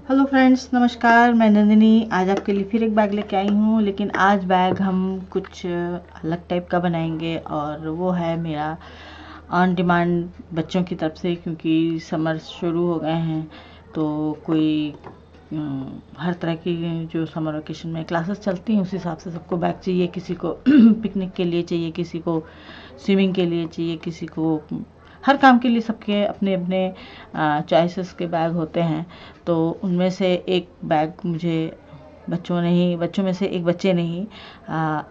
Hello friends, नमस्कार। मैं नंदिनी आज आपके लिए फिर एक बैग लेके आई हूँ। लेकिन आज बैग हम कुछ अलग टाइप का बनाएंगे और वो है मेरा ऑन डिमांड बच्चों की तरफ से, क्योंकि समर शुरू हो गए हैं तो कोई हर तरह की जो समर वेकेशन में क्लासेस चलती हैं उस हिसाब से सबको बैग चाहिए। किसी को पिकनिक के लिए चाहिए, किसी को स्विमिंग के लिए चाहिए, किसी को हर काम के लिए। सबके अपने अपने चॉइसेस के बैग होते हैं। तो उनमें से एक बैग मुझे बच्चों में से एक बच्चे ने ही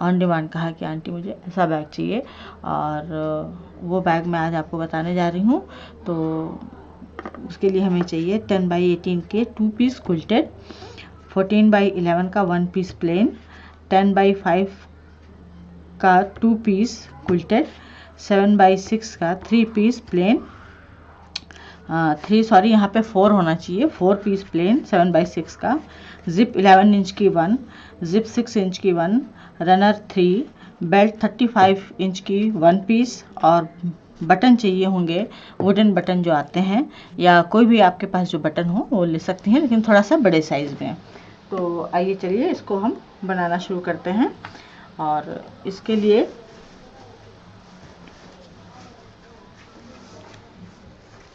ऑन डिमांड कहा कि आंटी मुझे ऐसा बैग चाहिए, और वो बैग मैं आज आपको बताने जा रही हूँ। तो उसके लिए हमें चाहिए 10x18 के 2 पीस क्विल्टेड, 14x11 का 1 पीस प्लेन, 10x5 का 2 पीस क्विल्टेड, 7x6 का 3 पीस प्लेन, 4 होना चाहिए, 4 पीस प्लेन 7x6 का, जिप 11 इंच की 1, जिप 6 इंच की 1, रनर 3, बेल्ट 35 इंच की 1 पीस, और बटन चाहिए होंगे वुडन बटन जो आते हैं, या कोई भी आपके पास जो बटन हो वो ले सकती हैं, लेकिन थोड़ा सा बड़े साइज़ में। तो आइए चलिए इसको हम बनाना शुरू करते हैं। और इसके लिए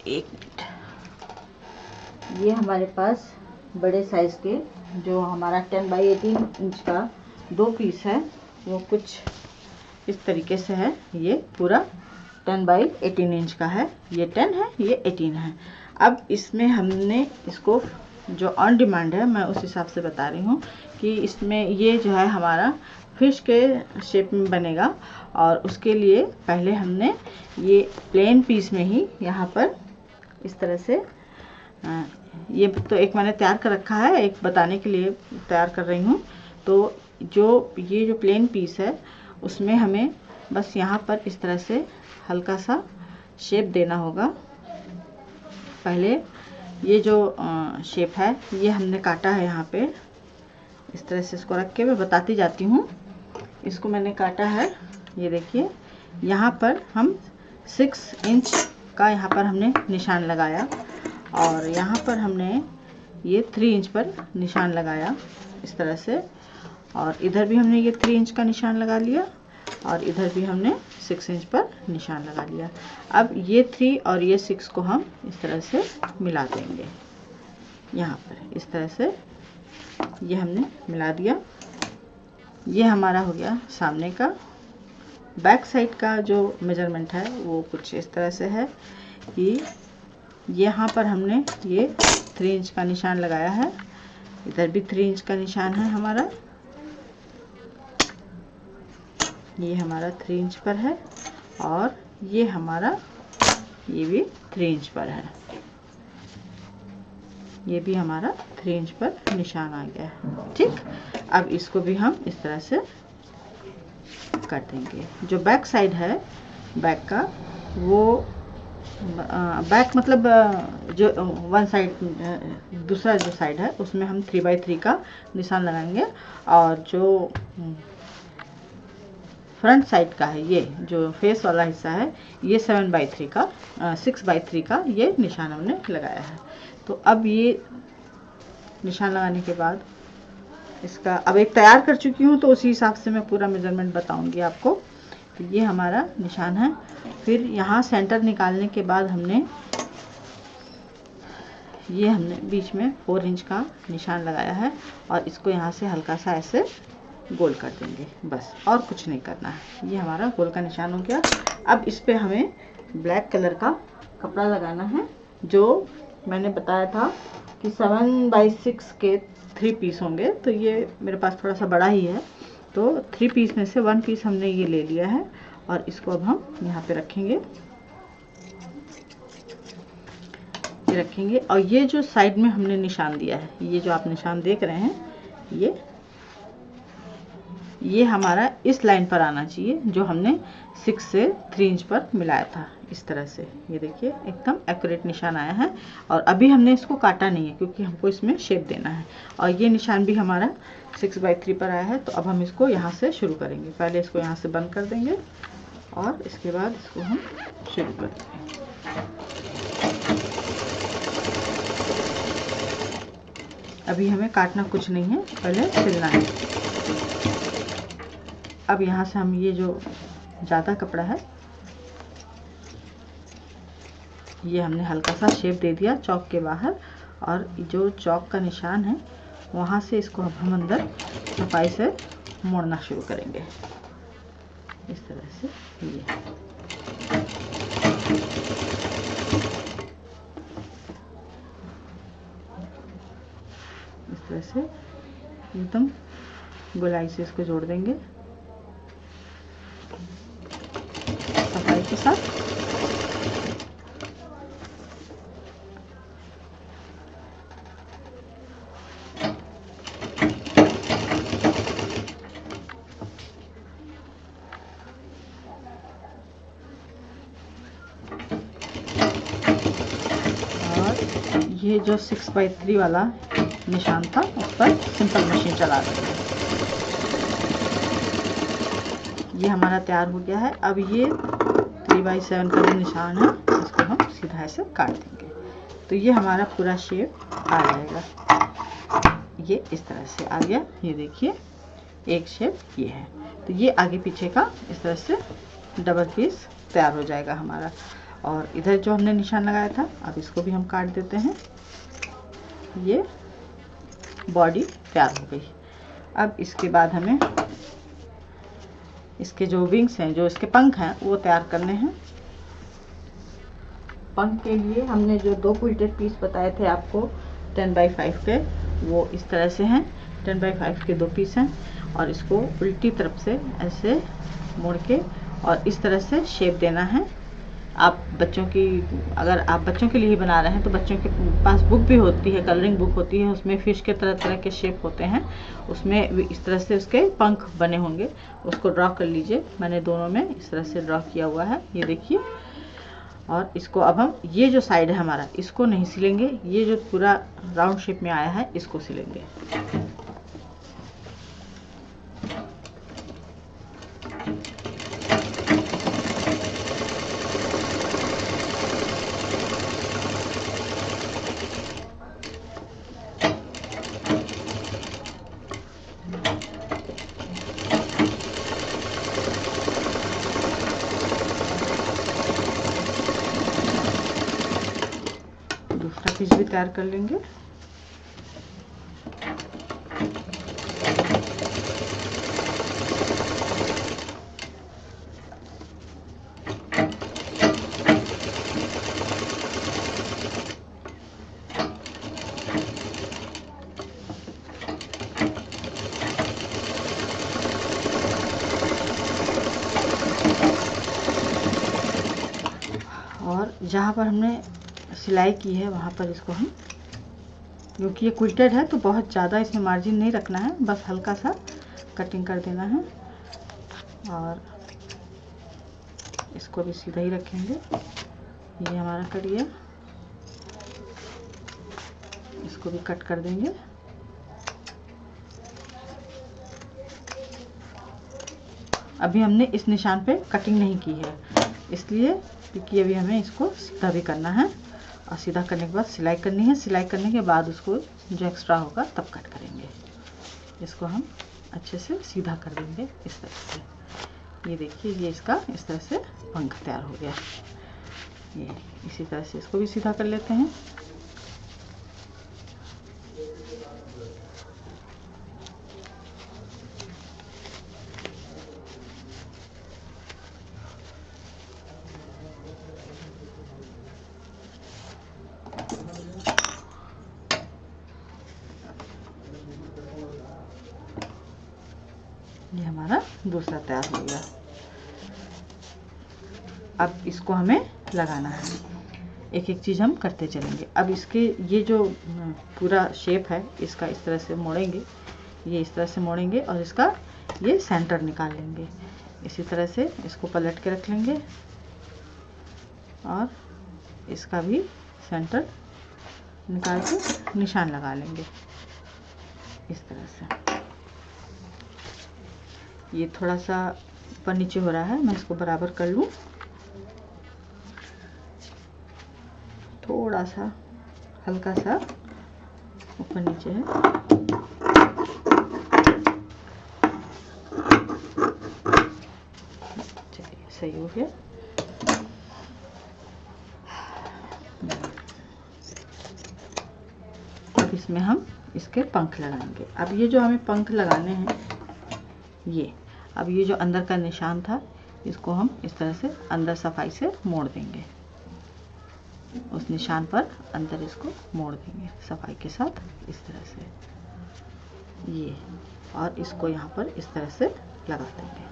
एक मिनट, ये हमारे पास बड़े साइज़ के जो हमारा 10x18 इंच का 2 पीस है वो कुछ इस तरीके से है। ये पूरा 10x18 इंच का है, ये 10 है, ये 18 है। अब इसमें हमने इसको जो ऑन डिमांड है मैं उस हिसाब से बता रही हूँ कि इसमें ये जो है हमारा फिश के शेप में बनेगा। और उसके लिए पहले हमने ये प्लेन पीस में ही यहाँ पर इस तरह से ये तो एक मैंने तैयार कर रखा है, एक बताने के लिए तैयार कर रही हूँ। तो ये जो प्लेन पीस है उसमें हमें बस यहाँ पर इस तरह से हल्का सा शेप देना होगा। पहले ये जो शेप है ये हमने काटा है यहाँ पे इस तरह से। इसको रख के मैं बताती जाती हूँ। इसको मैंने काटा है, ये देखिए। यहाँ पर हम 6 इंच का यहाँ पर हमने निशान लगाया, और यहाँ पर हमने ये 3 इंच पर निशान लगाया इस तरह से, और इधर भी हमने ये 3 इंच का निशान लगा लिया, और इधर भी हमने 6 इंच पर निशान लगा लिया। अब ये 3 और ये 6 को हम इस तरह से मिला देंगे। यहाँ पर इस तरह से ये हमने मिला दिया। ये हमारा हो गया सामने का। बैक साइड का जो मेजरमेंट है वो कुछ इस तरह से है कि यहाँ पर हमने ये 3 इंच का निशान लगाया है, इधर भी 3 इंच का निशान है हमारा, ये हमारा 3 इंच पर है, और ये हमारा ये भी 3 इंच पर है। ये भी हमारा 3 इंच पर निशान आ गया है। ठीक, अब इसको भी हम इस तरह से कर देंगे। जो बैक साइड है बैक का, वो बैक मतलब जो वन साइड दूसरा जो साइड है उसमें हम 3x3 का निशान लगाएंगे, और जो फ्रंट साइड का है ये जो फेस वाला हिस्सा है ये 7x3 का 6x3 का ये निशान हमने लगाया है। तो अब ये निशान लगाने के बाद इसका अब एक तैयार कर चुकी हूँ, तो उसी हिसाब से मैं पूरा मेजरमेंट बताऊंगी आपको। तो ये हमारा निशान है। फिर यहाँ सेंटर निकालने के बाद हमने बीच में 4 इंच का निशान लगाया है, और इसको यहाँ से हल्का सा ऐसे गोल कर देंगे, बस और कुछ नहीं करना है। ये हमारा गोल का निशान हो गया। अब इस पे हमें ब्लैक कलर का कपड़ा लगाना है, जो मैंने बताया था कि 7x6 के 3 पीस होंगे। तो ये मेरे पास थोड़ा सा बड़ा ही है, तो 3 पीस में से 1 पीस हमने ये ले लिया है, और इसको अब हम यहाँ पे रखेंगे, ये रखेंगे। और ये जो साइड में हमने निशान दिया है, ये जो आप निशान देख रहे हैं, ये हमारा इस लाइन पर आना चाहिए जो हमने 6 से 3 इंच पर मिलाया था। इस तरह से ये देखिए एकदम एक्यूरेट निशान आया है। और अभी हमने इसको काटा नहीं है क्योंकि हमको इसमें शेप देना है। और ये निशान भी हमारा 6x3 पर आया है। तो अब हम इसको यहाँ से शुरू करेंगे। पहले इसको यहाँ से बंद कर देंगे, और इसके बाद इसको हम शुरू कर देंगे। अभी हमें काटना कुछ नहीं है, पहले सिलना है। अब यहाँ से हम ये जो ज़्यादा कपड़ा है ये हमने हल्का सा शेप दे दिया चौक के बाहर, और जो चौक का निशान है वहाँ से इसको हम अंदर सफाई से मोड़ना शुरू करेंगे इस तरह से। ये इस तरह से एकदम गोलाई से इसको जोड़ देंगे सफाई के साथ। ये जो 6x3 वाला निशान था उस पर सिंपल मशीन चला देंगे। ये हमारा तैयार हो गया है। अब ये 3x7 का जो निशान है इसको हम सीधा ऐसे काट देंगे तो ये हमारा पूरा शेप आ जाएगा। ये इस तरह से आ गया। ये देखिए एक शेप ये है, तो ये आगे पीछे का इस तरह से डबल पीस तैयार हो जाएगा हमारा। और इधर जो हमने निशान लगाया था अब इसको भी हम काट देते हैं। ये बॉडी तैयार हो गई। अब इसके बाद हमें इसके जो विंग्स हैं, जो इसके पंख हैं, वो तैयार करने हैं। पंख के लिए हमने जो 2 क्विल्टेड पीस बताए थे आपको 10x5 के, वो इस तरह से हैं। 10x5 के 2 पीस हैं और इसको उल्टी तरफ से ऐसे मोड़ के और इस तरह से शेप देना है। आप बच्चों की, अगर आप बच्चों के लिए ही बना रहे हैं तो बच्चों के पास बुक भी होती है, कलरिंग बुक होती है, उसमें फिश के तरह तरह के शेप होते हैं, उसमें इस तरह से उसके पंख बने होंगे, उसको ड्रॉ कर लीजिए। मैंने दोनों में इस तरह से ड्रॉ किया हुआ है, ये देखिए। और इसको अब हम ये जो साइड है हमारा इसको नहीं सिलेंगे, ये जो पूरा राउंड शेप में आया है इसको सिलेंगे। दूसरा पीस भी तैयार कर लेंगे। और जहाँ पर हमने सिलाई की है वहाँ पर इसको हम, क्योंकि ये क्विल्टेड है तो बहुत ज़्यादा इसमें मार्जिन नहीं रखना है, बस हल्का सा कटिंग कर देना है। और इसको भी सीधा ही रखेंगे। ये हमारा कट गया, इसको भी कट कर देंगे। अभी हमने इस निशान पे कटिंग नहीं की है इसलिए, क्योंकि अभी हमें इसको सीधा भी करना है और सीधा करने के बाद सिलाई करनी है। सिलाई करने के बाद उसको जो एक्स्ट्रा होगा तब कट करेंगे। इसको हम अच्छे से सीधा कर देंगे इस तरह से। ये देखिए ये इसका इस तरह से पंख तैयार हो गया। ये इसी तरह से इसको भी सीधा कर लेते हैं। ये हमारा दूसरा तैयार हो गया। अब इसको हमें लगाना है, एक एक चीज़ हम करते चलेंगे। अब इसके ये जो पूरा शेप है इसका इस तरह से मोड़ेंगे, ये इस तरह से मोड़ेंगे और इसका ये सेंटर निकाल लेंगे। इसी तरह से इसको पलट के रख लेंगे और इसका भी सेंटर निकाल के निशान लगा लेंगे इस तरह से। ये थोड़ा सा ऊपर नीचे हो रहा है, मैं इसको बराबर कर लूँ। थोड़ा सा हल्का सा ऊपर नीचे है। चलिए सही हो गया। अब इसमें हम इसके पंख लगाएंगे। अब ये जो हमें पंख लगाने हैं, ये अब ये जो अंदर का निशान था, इसको हम इस तरह से अंदर सफाई से मोड़ देंगे। उस निशान पर अंदर इसको मोड़ देंगे सफाई के साथ, इस तरह से ये, और इसको यहाँ पर इस तरह से लगा देंगे।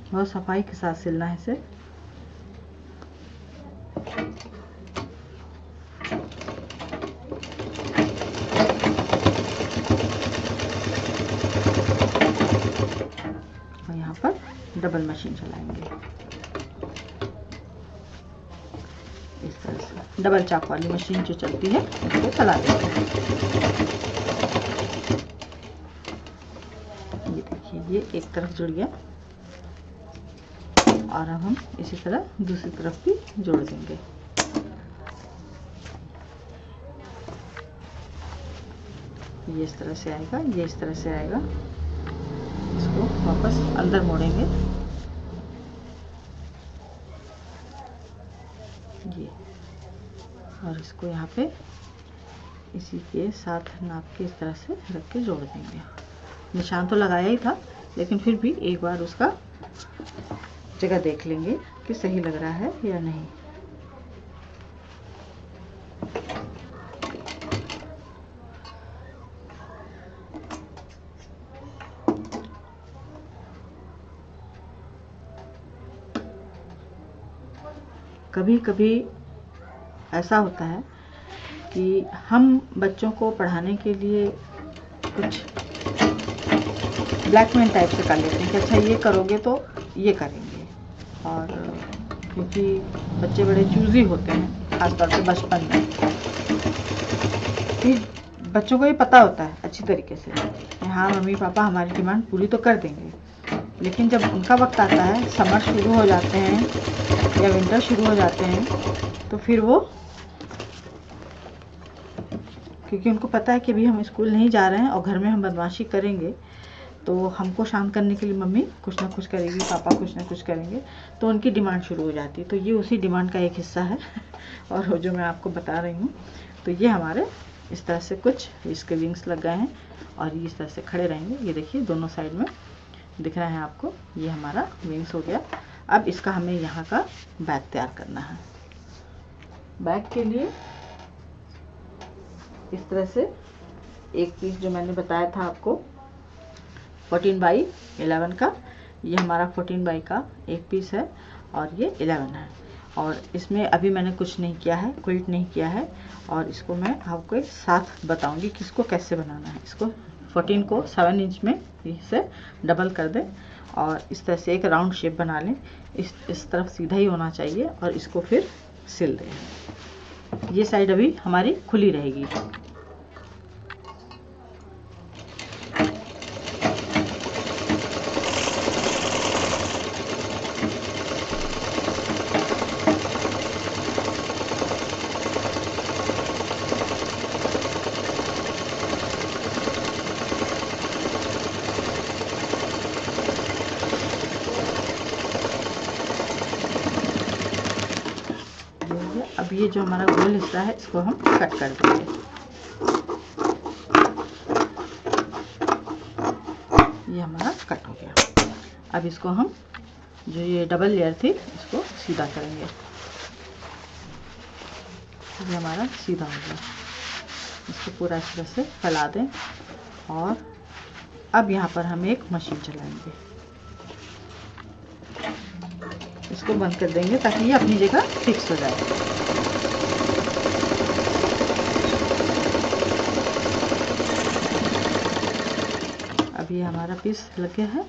बहुत सफाई के साथ सिलना है इसे। और यहाँ पर डबल मशीन चलाएंगे इस तरह से। डबल चाक वाली मशीन जो चलती है उसको चला देंगे। ये देखिए, ये एक तरफ जुड़ गया, और अब हम इसी तरह दूसरी तरफ भी जोड़ देंगे। ये इस तरह से आएगा, ये इस तरह से आएगा। इसको वापस अंदर मोड़ेंगे, ये, और इसको यहाँ पे इसी के साथ नाप के इस तरह से रख के जोड़ देंगे। निशान तो लगाया ही था, लेकिन फिर भी एक बार उसका जगह देख लेंगे कि सही लग रहा है या नहीं। कभी कभी ऐसा होता है कि हम बच्चों को पढ़ाने के लिए कुछ ब्लैकमेल टाइप से कर लेते हैं कि अच्छा ये करोगे तो ये करेंगे। और क्योंकि बच्चे बड़े चूज़ी होते हैं, खासतौर से बचपन में, फिर बच्चों को ये पता होता है अच्छी तरीके से कि हाँ मम्मी पापा हमारी डिमांड पूरी तो कर देंगे। लेकिन जब उनका वक्त आता है, समर शुरू हो जाते हैं या विंटर शुरू हो जाते हैं, तो फिर वो, क्योंकि उनको पता है कि अभी हम स्कूल नहीं जा रहे हैं और घर में हम बदमाशी करेंगे, तो हमको शांत करने के लिए मम्मी कुछ ना कुछ करेगी, पापा कुछ ना कुछ करेंगे, तो उनकी डिमांड शुरू हो जाती है। तो ये उसी डिमांड का एक हिस्सा है और जो मैं आपको बता रही हूँ। तो ये हमारे इस तरह से कुछ इसके विंग्स लग गए हैं और ये इस तरह से खड़े रहेंगे। ये देखिए दोनों साइड में दिख रहा है आपको, ये हमारा विंग्स हो गया। अब इसका हमें यहाँ का बैग तैयार करना है। बैग के लिए इस तरह से एक पीस जो मैंने बताया था आपको 14x11 का, ये हमारा 14x का एक पीस है और ये 11 है। और इसमें अभी मैंने कुछ नहीं किया है, क्विल्ट नहीं किया है, और इसको मैं आपको एक साथ बताऊंगी कि इसको कैसे बनाना है। इसको 14 को 7 इंच में इसे डबल कर दें और इस तरह से एक राउंड शेप बना लें। इस तरफ सीधा ही होना चाहिए और इसको फिर सिल दें। ये साइड अभी हमारी खुली रहेगी। अब ये जो हमारा गोल हिस्सा है इसको हम कट कर देंगे। ये हमारा कट हो गया। अब इसको हम जो ये डबल लेयर थी इसको सीधा करेंगे। ये हमारा सीधा हो गया। इसको पूरा इस तरह से फैला दें और अब यहाँ पर हम एक मशीन चलाएंगे। इसको बंद कर देंगे ताकि ये अपनी जगह फिक्स हो जाए। अभी हमारा पीस लग गया है।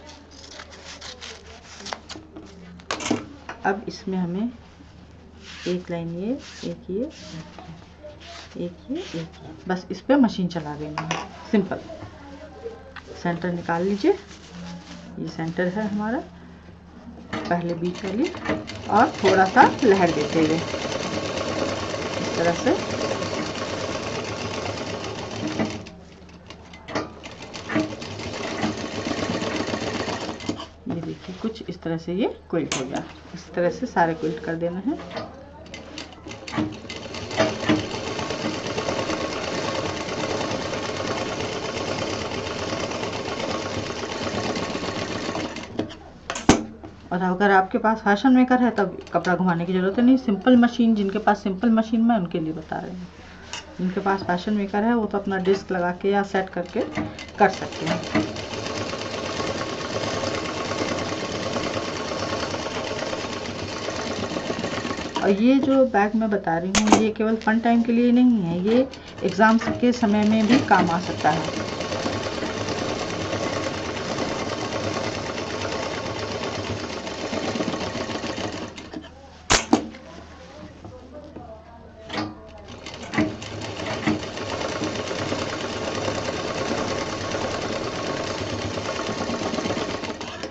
अब इसमें हमें एक लाइन ये, एक ये, एक ये, बस इस पे मशीन चला देनी है, सिंपल। सेंटर निकाल लीजिए, ये सेंटर है हमारा, पहले बीच वाली, और थोड़ा सा लहर देते हुए इस तरह से ये देखिए, कुछ इस तरह से ये क्विल्ट हो गया। इस तरह से सारे क्विल्ट कर देना है। और अगर आपके पास फैशन मेकर है तब कपड़ा घुमाने की ज़रूरत नहीं। सिंपल मशीन, जिनके पास सिंपल मशीन मैं उनके लिए बता रही हूँ। जिनके पास फैशन मेकर है वो तो अपना डिस्क लगा के या सेट करके कर सकते हैं। और ये जो बैग मैं बता रही हूँ ये केवल फन टाइम के लिए नहीं है, ये एग्ज़ाम्स के समय में भी काम आ सकता है।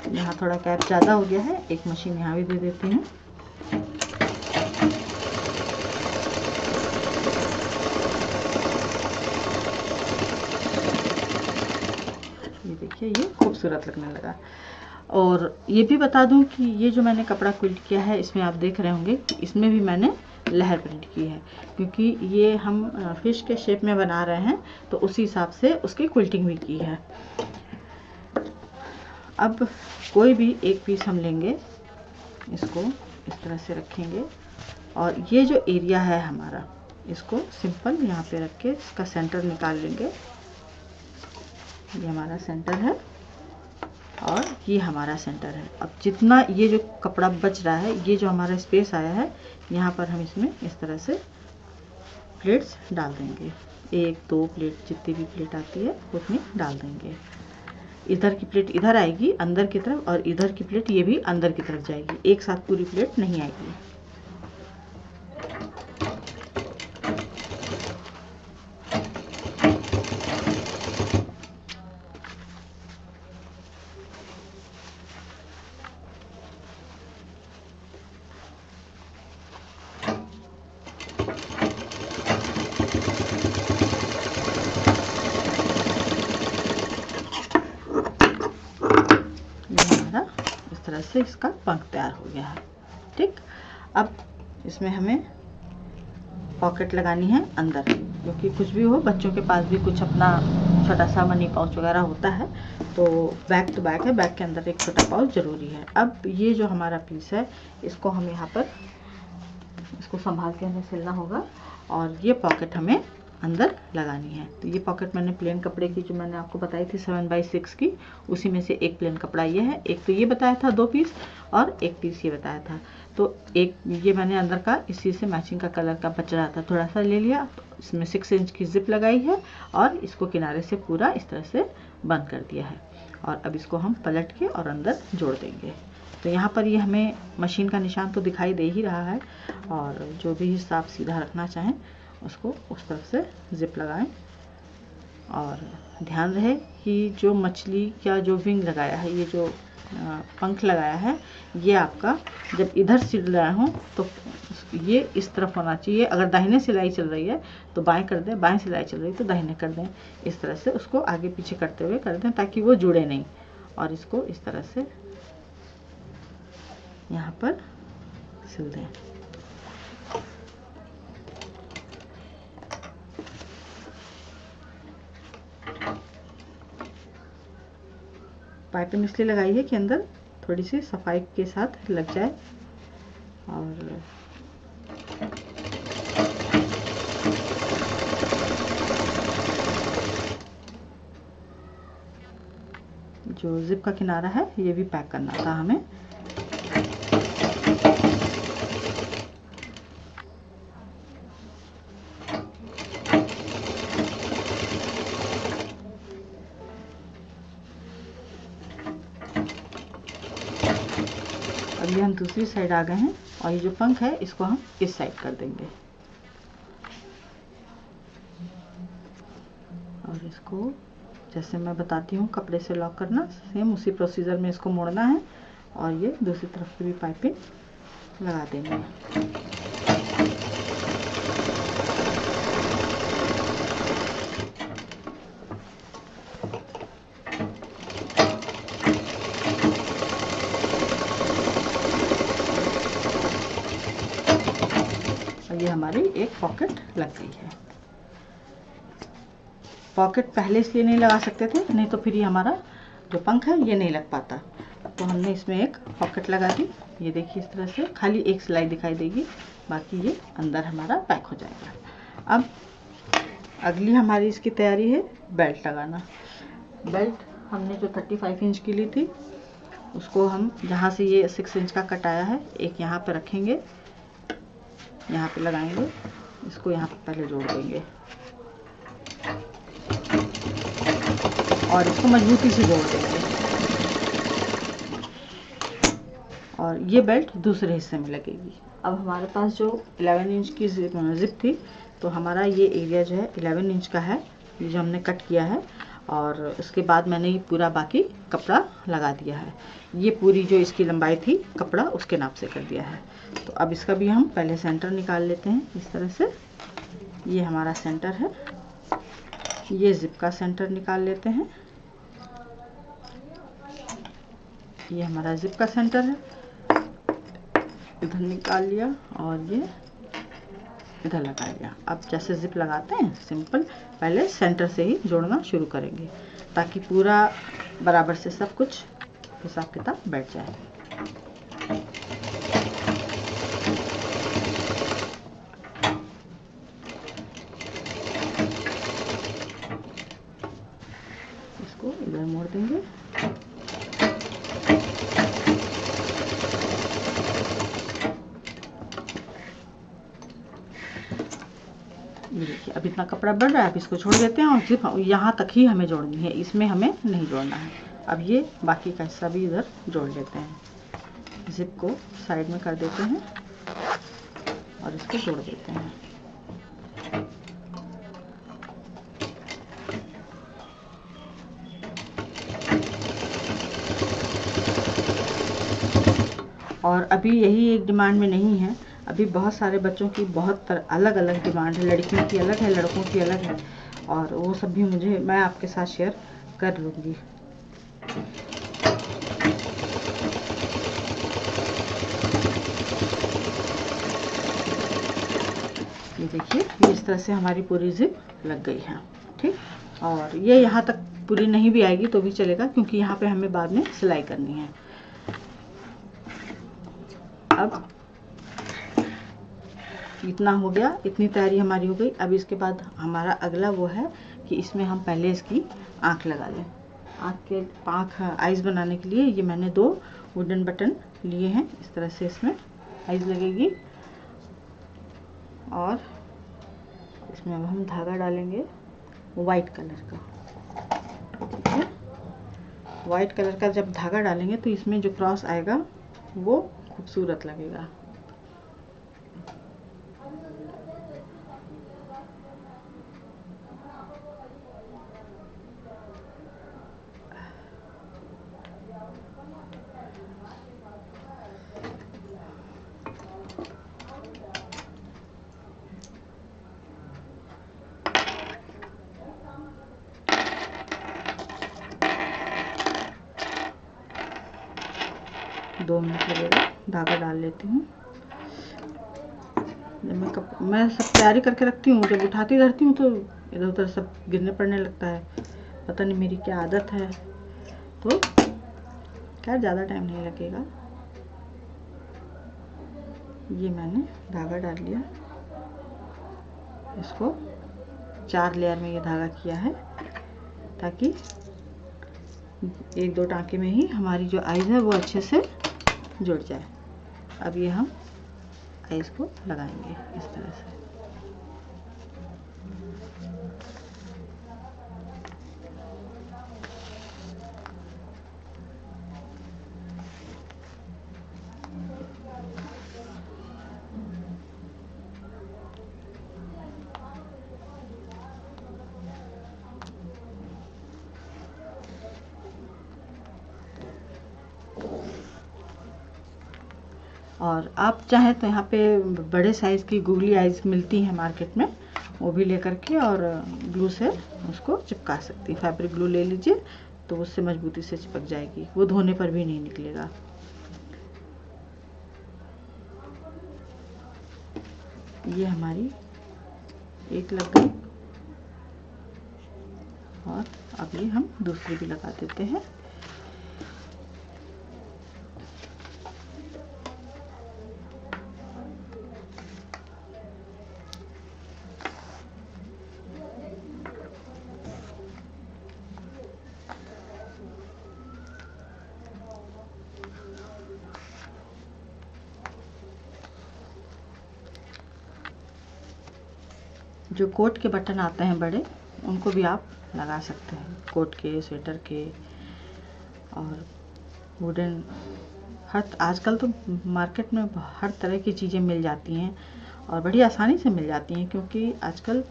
यहाँ थोड़ा कैप ज़्यादा हो गया है, एक मशीन यहाँ भी दे देती हैं। ये देखिए, ये खूबसूरत लगने लगा। और ये भी बता दूं कि ये जो मैंने कपड़ा क्विल्ट किया है, इसमें आप देख रहे होंगे कि इसमें भी मैंने लहर प्रिंट की है, क्योंकि ये हम फिश के शेप में बना रहे हैं तो उसी हिसाब से उसकी क्विल्टिंग भी की है। अब कोई भी एक पीस हम लेंगे, इसको इस तरह से रखेंगे, और ये जो एरिया है हमारा, इसको सिंपल यहाँ पे रख के इसका सेंटर निकाल लेंगे। ये हमारा सेंटर है और ये हमारा सेंटर है। अब जितना ये जो कपड़ा बच रहा है, ये जो हमारा स्पेस आया है, यहाँ पर हम इसमें इस तरह से प्लेट्स डाल देंगे। 1-2 प्लेट, जितनी भी प्लेट आती है उतनी डाल देंगे। इधर की प्लेट इधर आएगी अंदर की तरफ, और इधर की प्लेट ये भी अंदर की तरफ जाएगी। एक साथ पूरी प्लेट नहीं आएगी। से इसका पंख तैयार हो गया है। ठीक, अब इसमें हमें पॉकेट लगानी है अंदर, क्योंकि कुछ भी हो, बच्चों के पास भी कुछ अपना छोटा सा मनी पाउच वगैरह होता है, तो बैग तो बैग है, बैग के अंदर एक छोटा पाउच ज़रूरी है। अब ये जो हमारा पीस है, इसको हम यहाँ पर इसको संभाल के हमें सिलना होगा, और ये पॉकेट हमें अंदर लगानी है। तो ये पॉकेट मैंने प्लेन कपड़े की, जो मैंने आपको बताई थी 7x6 की, उसी में से एक प्लेन कपड़ा ये है। एक तो ये बताया था 2 पीस, और एक पीस ये बताया था। तो एक ये मैंने अंदर का इसी से मैचिंग का कलर का बच रहा था, थोड़ा सा ले लिया। तो इसमें 6 इंच की जिप लगाई है, और इसको किनारे से पूरा इस तरह से बंद कर दिया है। और अब इसको हम पलट के और अंदर जोड़ देंगे। तो यहाँ पर ये हमें मशीन का निशान तो दिखाई दे ही रहा है, और जो भी हिस्सा आप सीधा रखना चाहें उसको उस तरफ से जिप लगाएं। और ध्यान रहे कि जो मछली का जो विंग लगाया है, ये जो पंख लगाया है, ये आपका जब इधर सिल रहा हो तो ये इस तरफ होना चाहिए। अगर दाहिने सिलाई चल रही है तो बाएं कर दें, बाएं सिलाई चल रही है तो दाहिने कर दें। इस तरह से उसको आगे पीछे करते हुए कर दें, ताकि वो जुड़े नहीं। और इसको इस तरह से यहाँ पर सिल दें। पाइपिंग इसलिए लगाई है कि अंदर थोड़ी सी सफाई के साथ लग जाए। और जो जिप का किनारा है ये भी पैक करना था हमें। दूसरी साइड आ गए हैं और ये जो पंख है इसको हम इस साइड कर देंगे और इसको जैसे मैं बताती हूँ कपड़े से लॉक करना, सेम उसी प्रोसीजर में इसको मोड़ना है और ये दूसरी तरफ की भी पाइपिंग लगा देंगे। और ये हमारी एक पॉकेट लग गई है। पॉकेट पहले इसलिए नहीं लगा सकते थे, नहीं तो फिर ये हमारा जो पंख है ये नहीं लग पाता, तो हमने इसमें एक पॉकेट लगा दी। ये देखिए इस तरह से खाली एक सिलाई दिखाई देगी, बाकी ये अंदर हमारा पैक हो जाएगा। अब अगली हमारी इसकी तैयारी है बेल्ट लगाना। बेल्ट हमने जो 35 इंच की ली थी उसको हम जहाँ से ये 6 इंच का कट आया है एक यहाँ पे रखेंगे, यहाँ पे लगाएंगे, इसको यहाँ पे पहले जोड़ देंगे और इसको मजबूती से जोड़ देंगे और ये बेल्ट दूसरे हिस्से में लगेगी। अब हमारे पास जो 11 इंच की जिप थी, तो हमारा ये एरिया जो है 11 इंच का है, ये जो हमने कट किया है और उसके बाद मैंने ये पूरा बाकी कपड़ा लगा दिया है। ये पूरी जो इसकी लंबाई थी कपड़ा उसके नाप से कर दिया है। तो अब इसका भी हम पहले सेंटर निकाल लेते हैं इस तरह से। ये हमारा सेंटर है, ये जिप का सेंटर निकाल लेते हैं। ये हमारा जिप का सेंटर है, इधर निकाल लिया और ये इधर लगा लिया। अब जैसे जिप लगाते हैं सिंपल, पहले सेंटर से ही जोड़ना शुरू करेंगे ताकि पूरा बराबर से सब कुछ हिसाब किताब बैठ जाए। इसको इधर मोड़ देंगे। ये देखिए अब इतना कपड़ा बढ़ रहा है, अब इसको छोड़ देते हैं और सिर्फ यहाँ तक ही हमें जोड़नी है, इसमें हमें नहीं जोड़ना है। अब ये बाकी का हिस्सा भी इधर जोड़ लेते हैं। जिप को साइड में कर देते हैं और इसको जोड़ देते हैं। और अभी यही एक डिमांड में नहीं है, अभी बहुत सारे बच्चों की बहुत अलग अलग डिमांड है, लड़कियों की अलग है, लड़कों की अलग है, और वो सब भी मैं आपके साथ शेयर कर लूँगी। ये देखिए ये इस तरह से हमारी पूरी जिप लग गई है, ठीक। और ये यहाँ तक पूरी नहीं भी आएगी तो भी चलेगा, क्योंकि यहाँ पे हमें बाद में सिलाई करनी है। अब इतना हो गया, इतनी तैयारी हमारी हो गई। अब इसके बाद हमारा अगला वो है कि इसमें हम पहले इसकी आँख लगा लें। आँख आइज़ बनाने के लिए ये मैंने 2 वुडन बटन लिए हैं, इस तरह से इसमें आइज़ लगेगी। और इसमें अब हम धागा डालेंगे वाइट कलर का, ठीक है। वाइट कलर का जब धागा डालेंगे तो इसमें जो क्रॉस आएगा वो खूबसूरत लगेगा। दो मिनट लगेगा, धागा डाल लेती हूँ। जब मैं सब तैयारी करके रखती हूँ, जब उठाती रहती हूँ तो इधर उधर सब गिरने पड़ने लगता है, पता नहीं मेरी क्या आदत है। तो क्या ज़्यादा टाइम नहीं लगेगा। ये मैंने धागा डाल लिया, इसको 4 लेयर में ये धागा किया है ताकि 1-2 टाँके में ही हमारी जो आइज़ है वो अच्छे से जुड़ जाए। अब ये हम आइज़ को लगाएंगे इस तरह से। और आप चाहें तो यहाँ पे बड़े साइज़ की गूगली आइज़ मिलती हैं मार्केट में, वो भी लेकर के और ग्लू से उसको चिपका सकती हैं। फैब्रिक ग्लू ले लीजिए तो उससे मजबूती से चिपक जाएगी, वो धोने पर भी नहीं निकलेगा। ये हमारी एक लग गई और अब ये हम दूसरी भी लगा देते हैं। जो कोट के बटन आते हैं बड़े, उनको भी आप लगा सकते हैं, कोट के, स्वेटर के और वुडन। आजकल तो मार्केट में हर तरह की चीज़ें मिल जाती हैं और बड़ी आसानी से मिल जाती हैं, क्योंकि आजकल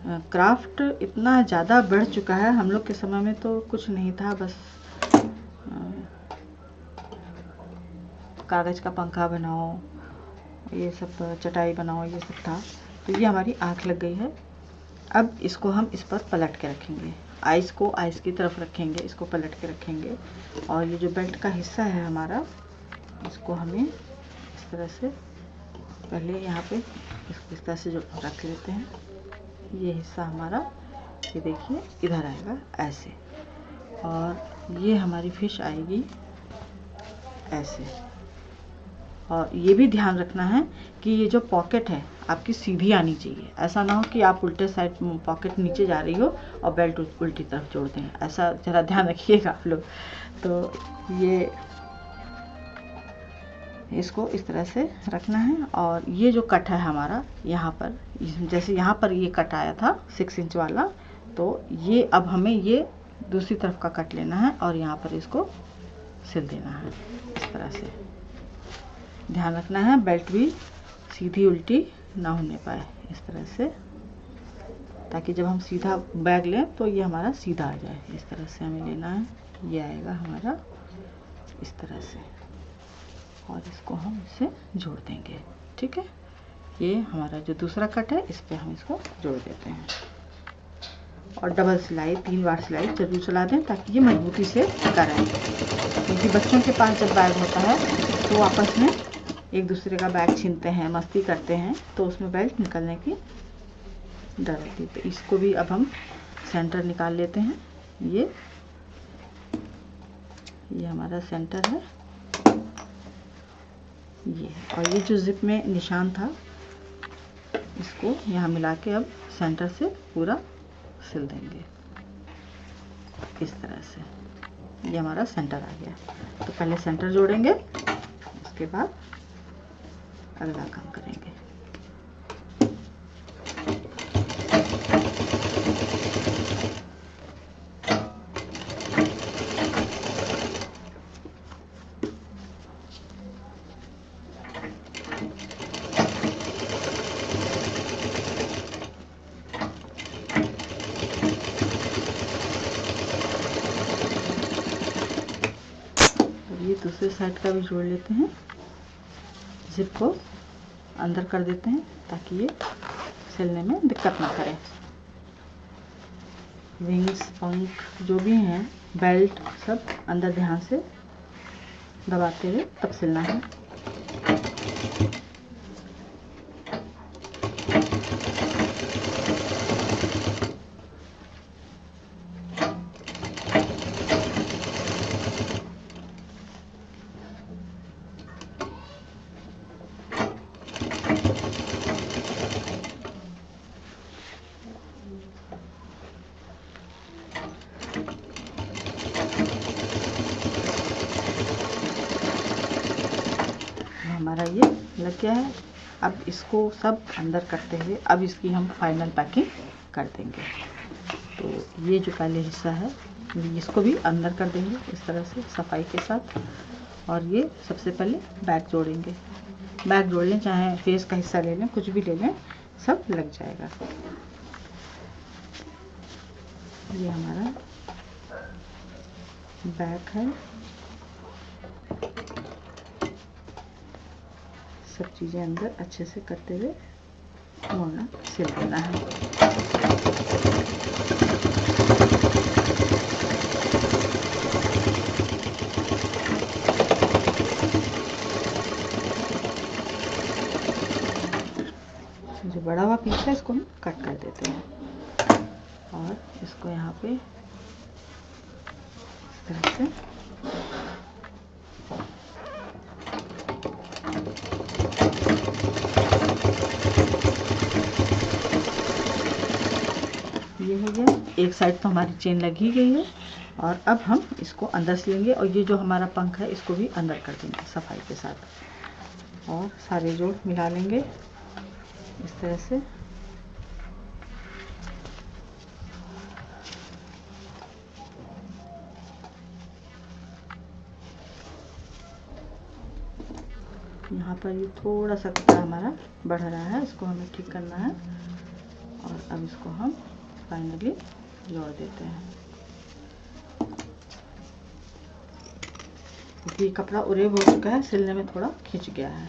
क्राफ्ट इतना ज़्यादा बढ़ चुका है। हम लोग के समय में तो कुछ नहीं था, बस कागज़ का पंखा बनाओ, ये सब चटाई बनाओ, ये सब था। तो ये हमारी आँख लग गई है। अब इसको हम इस पर पलट के रखेंगे, आइस को आइस की तरफ रखेंगे, इसको पलट के रखेंगे। और ये जो बेल्ट का हिस्सा है हमारा, इसको हमें इस तरह से पहले यहाँ पे इसको इस तरह से जो रख लेते हैं। ये हिस्सा हमारा, ये देखिए इधर आएगा ऐसे, और ये हमारी फिश आएगी ऐसे। और ये भी ध्यान रखना है कि ये जो पॉकेट है आपकी सीधी आनी चाहिए। ऐसा ना हो कि आप उल्टे साइड पॉकेट नीचे जा रही हो और बेल्ट उल्टी तरफ जोड़ दें, ऐसा ज़रा ध्यान रखिएगा आप लोग। तो ये इसको इस तरह से रखना है। और ये जो कट है हमारा यहाँ पर, जैसे यहाँ पर ये कट आया था 6 इंच वाला, तो ये अब हमें ये दूसरी तरफ का कट लेना है और यहाँ पर इसको सिल देना है। इस तरह से ध्यान रखना है, बेल्ट भी सीधी उल्टी ना होने पाए, इस तरह से, ताकि जब हम सीधा बैग लें तो ये हमारा सीधा आ जाए। इस तरह से हमें लेना है, ये आएगा हमारा इस तरह से, और इसको हम इसे जोड़ देंगे। ठीक है, ये हमारा जो दूसरा कट है, इस पे हम इसको जोड़ देते हैं। और डबल सिलाई, 3 बार सिलाई जरूर चला दें ताकि ये मजबूती से कराएं, क्योंकि बच्चों के पास जब बैग होता है तो आपस में एक दूसरे का बैग छीनते हैं, मस्ती करते हैं, तो उसमें बेल्ट निकलने की डर रहती है। तो इसको भी अब हम सेंटर निकाल लेते हैं। ये हमारा सेंटर है, ये। और ये जो जिप में निशान था, इसको यहाँ मिला के अब सेंटर से पूरा सिल देंगे इस तरह से। ये हमारा सेंटर आ गया। तो पहले सेंटर जोड़ेंगे, उसके बाद अगला काम करेंगे। ये दूसरे साइड का भी जोड़ लेते हैं, जिप को अंदर कर देते हैं ताकि ये सिलने में दिक्कत ना करे। विंग्स, पंख जो भी हैं, बेल्ट, सब अंदर ध्यान से दबाते हुए तब सिलना है। हमारा ये लग गया है। अब इसको सब अंदर करते हुए अब इसकी हम फाइनल पैकिंग कर देंगे। तो ये जो पहले हिस्सा है, इसको भी अंदर कर देंगे इस तरह से सफाई के साथ। और ये सबसे पहले बैग जोड़ेंगे। बैग जोड़ लें, चाहे फेस का हिस्सा ले लें, कुछ भी ले लें, सब लग जाएगा। ये हमारा बैग है। सब चीज़ें अंदर अच्छे से करते हुए मोड़ना सिल देना है। जो बड़ा हुआ पीस है इसको हम कट कर देते हैं और इसको यहाँ पे इस तरह से ये हो गया। एक साइड तो हमारी चेन लग ही गई है और अब हम इसको अंदर सिलेंगे और ये जो हमारा पंख है इसको भी अंदर कर देंगे सफाई के साथ और सारे जोड़ मिला लेंगे इस तरह से। यहाँ पर ये थोड़ा सा कपड़ा हमारा बढ़ रहा है, इसको हमें ठीक करना है और अब इसको हम फाइनली जोड़ देते हैं। ये कपड़ा उरेब हो चुका है, सिलने में थोड़ा खिंच गया है,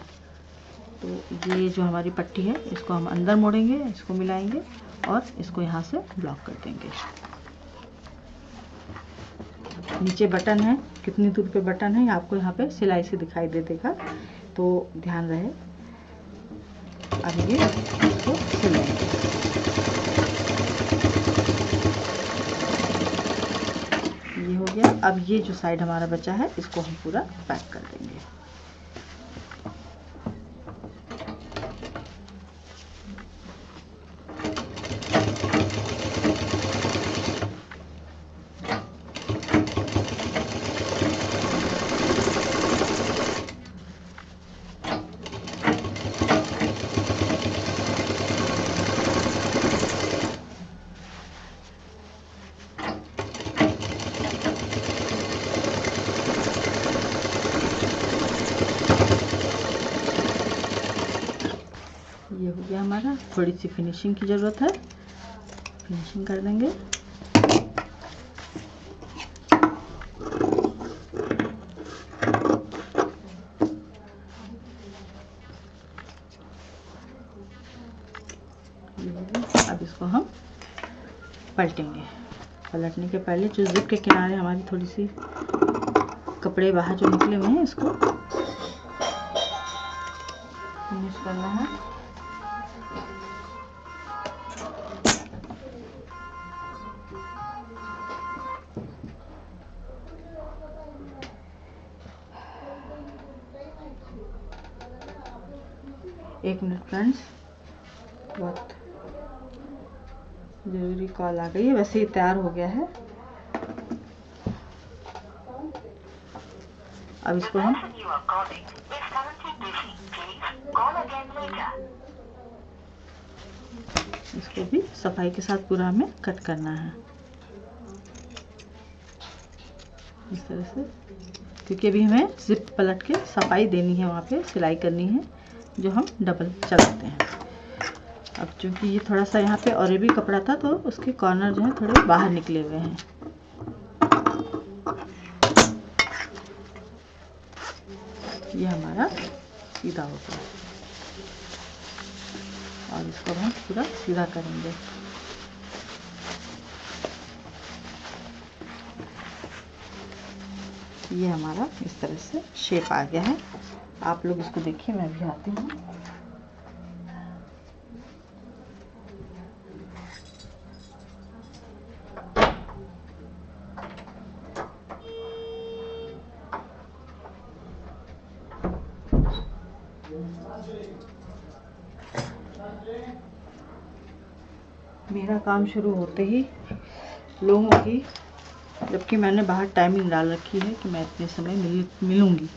तो ये जो हमारी पट्टी है इसको हम अंदर मोड़ेंगे, इसको मिलाएंगे और इसको यहाँ से ब्लॉक कर देंगे। नीचे बटन है, कितनी दूर पे बटन है आपको यहाँ पे सिलाई से दिखाई दे देगा, तो ध्यान रहे। अब ये इसको सिलेंगे। ये हो गया। अब ये जो साइड हमारा बचा है इसको हम पूरा पैक कर देंगे। ये हो गया हमारा। थोड़ी सी फिनिशिंग की ज़रूरत है, फिनिशिंग कर देंगे। अब इसको हम पलटेंगे। पलटने के पहले जो जिप के किनारे हमारी थोड़ी सी कपड़े बाहर जो निकले हुए हैं इसको फिनिश करना है। एक मिनट फ्रेंड्स, बहुत ज़रूरी कॉल आ गई है। वैसे ही तैयार हो गया है। अब इसको हम इसको भी सफाई के साथ पूरा हमें कट करना है इस तरह से, क्योंकि अभी हमें जिप पलट के सफाई देनी है, वहाँ पे सिलाई करनी है जो हम डबल चलाते हैं। अब चूँकि ये थोड़ा सा यहाँ पे और भी कपड़ा था तो उसके कॉर्नर जो है थोड़े बाहर निकले हुए हैं। ये हमारा सीधा हो गया और इसको हम पूरा सीधा करेंगे। ये हमारा इस तरह से शेप आ गया है। आप लोग इसको देखिए, मैं भी आती हूँ। मेरा काम शुरू होते ही लोगों की, जबकि मैंने बाहर टाइमिंग डाल रखी है कि मैं इतने समय मिलूंगी,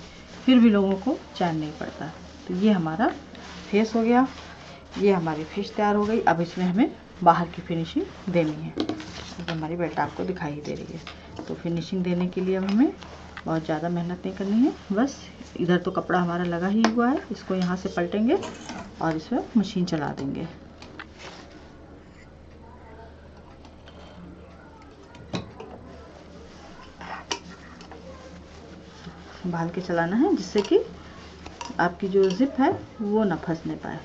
फिर भी लोगों को चैन नहीं पड़ता। तो ये हमारा फेस हो गया, ये हमारी फिश तैयार हो गई। अब इसमें हमें बाहर की फिनिशिंग देनी है। तो हमारी बेल्ट आपको दिखाई दे रही है। तो फिनिशिंग देने के लिए अब हमें बहुत ज़्यादा मेहनत नहीं करनी है। बस इधर तो कपड़ा हमारा लगा ही हुआ है, इसको यहाँ से पलटेंगे और इसमें मशीन चला देंगे। संभाल के चलाना है जिससे कि आपकी जो जिप है वो ना फंसने पाए।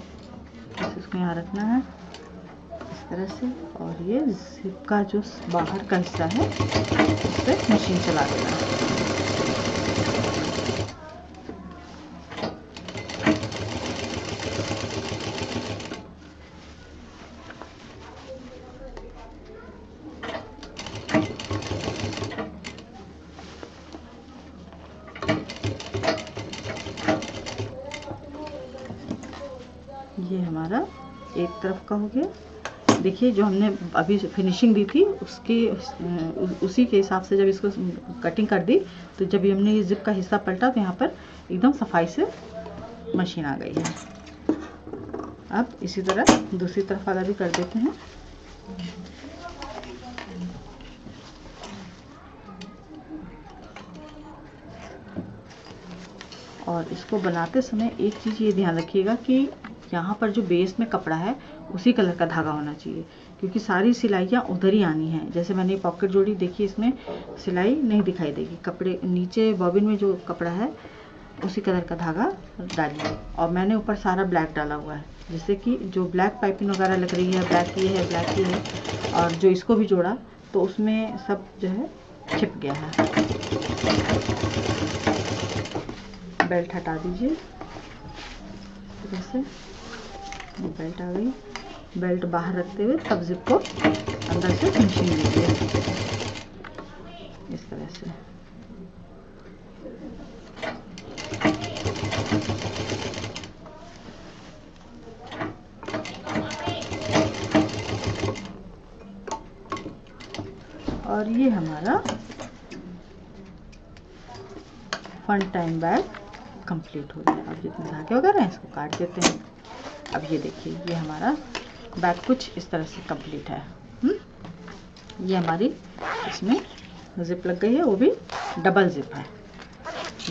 बस इसको यहाँ रखना है इस तरह से, और ये जिप का जो बाहर का हिस्सा है उस पर मशीन चला देना है। ये हमारा एक तरफ का हो गया। देखिए जो हमने अभी फिनिशिंग दी थी उसके उसी के हिसाब से जब इसको कटिंग कर दी, तो जब हमने ये जिप का हिस्सा पलटा तो यहाँ पर एकदम सफाई से मशीन आ गई है। अब इसी तरह दूसरी तरफ वाला भी कर देते हैं। और इसको बनाते समय एक चीज़ ये ध्यान रखिएगा कि यहाँ पर जो बेस में कपड़ा है उसी कलर का धागा होना चाहिए, क्योंकि सारी सिलाइयाँ उधर ही आनी हैं। जैसे मैंने पॉकेट जोड़ी, देखिए इसमें सिलाई नहीं दिखाई देगी, कपड़े नीचे बॉबिन में जो कपड़ा है उसी कलर का धागा डालिए। और मैंने ऊपर सारा ब्लैक डाला हुआ है, जिससे कि जो ब्लैक पाइपिंग वगैरह लग रही है, ब्लैक ये है ब्लैक ये है, और जो इसको भी जोड़ा तो उसमें सब जो है छिप गया है। बेल्ट हटा दीजिए जैसे, बेल्ट आ गई। बेल्ट बाहर रखते हुए तब जिप को अंदर से फिनिशिंग दीजिए इस तरह से। और ये हमारा फन टाइम बैग कंप्लीट हो गया। अब जितने धागे वगैरह हैं इसको काट देते हैं। अब ये देखिए ये हमारा बैग कुछ इस तरह से कंप्लीट है। ये हमारी इसमें जिप लग गई है, वो भी डबल जिप है।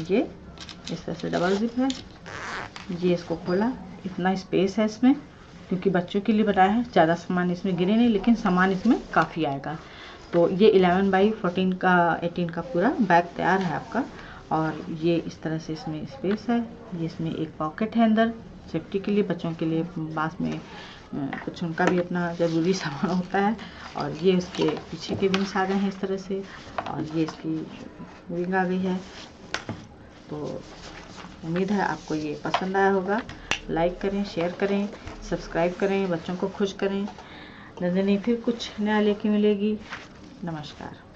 ये इस तरह से डबल जिप है। ये इसको खोला, इतना स्पेस है इसमें, क्योंकि बच्चों के लिए बनाया है, ज़्यादा सामान इसमें गिरे नहीं, लेकिन सामान इसमें काफ़ी आएगा। तो ये 11 बाई 14 का 18 का पूरा बैग तैयार है आपका। और ये इस तरह से इसमें स्पेस है। ये इसमें एक पॉकेट है अंदर सेफ्टी के लिए, बच्चों के लिए पास में कुछ उनका भी अपना ज़रूरी सामान होता है। और ये इसके पीछे के विंग्स आ गए हैं इस तरह से, और ये इसकी विंग आ गई है। तो उम्मीद है आपको ये पसंद आया होगा। लाइक करें, शेयर करें, सब्सक्राइब करें, बच्चों को खुश करें। नंदिनी फिर कुछ नया लेके मिलेगी। नमस्कार।